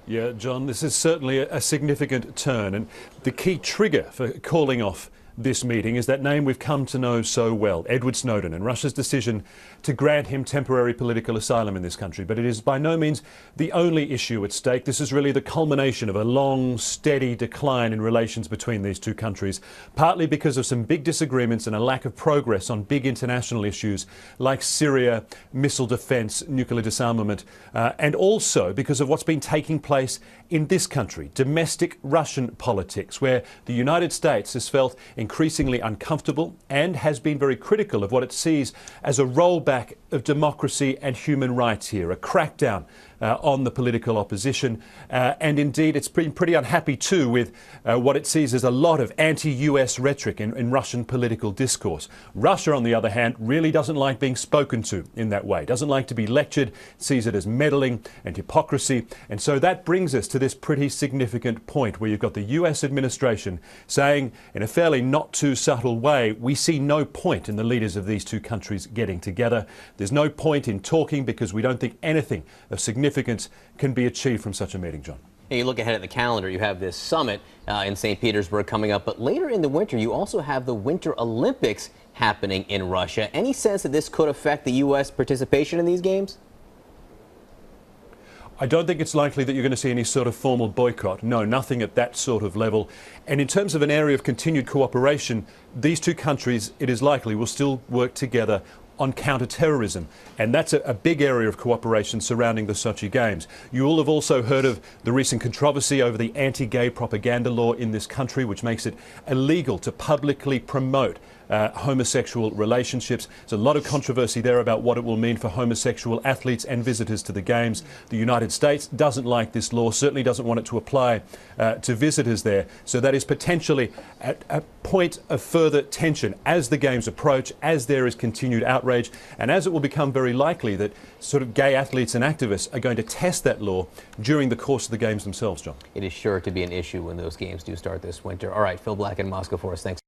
Yeah, John, this is certainly a significant turn, and the key trigger for calling off this meeting is that name we've come to know so well, Edward Snowden, and Russia's decision to grant him temporary political asylum in this country. But it is by no means the only issue at stake. This is really the culmination of a long, steady decline in relations between these two countries, partly because of some big disagreements and a lack of progress on big international issues like Syria, missile defence, nuclear disarmament, and also because of what's been taking place in this country, domestic Russian politics, where the United States has felt increasingly uncomfortable and has been very critical of what it sees as a rollback of democracy and human rights here, a crackdown on the political opposition. And indeed, it's been pretty unhappy too with what it sees as a lot of anti-US rhetoric in Russian political discourse. Russia, on the other hand, really doesn't like being spoken to in that way, doesn't like to be lectured, sees it as meddling and hypocrisy. And so that brings us to this pretty significant point where you've got the US administration saying in a fairly not too subtle way, we see no point in the leaders of these two countries getting together. There's no point in talking because we don't think anything of significance can be achieved from such a meeting, John. And you look ahead at the calendar, you have this summit in St. Petersburg coming up, but later in the winter, you also have the Winter Olympics happening in Russia. Any sense that this could affect the U.S. participation in these games? I don't think it's likely that you're going to see any sort of formal boycott. No, nothing at that sort of level. And in terms of an area of continued cooperation, these two countries, it is likely, will still work together on counter-terrorism, and that's a big area of cooperation surrounding the Sochi Games. You all have also heard of the recent controversy over the anti-gay propaganda law in this country, which makes it illegal to publicly promote homosexual relationships. There's a lot of controversy there about what it will mean for homosexual athletes and visitors to the Games. The United States doesn't like this law, certainly doesn't want it to apply to visitors there. So that is potentially a point of further tension as the Games approach, as there is continued outrage, and as it will become very likely that sort of gay athletes and activists are going to test that law during the course of the Games themselves, John. It is sure to be an issue when those games do start this winter. All right, Phil Black in Moscow for us. Thanks.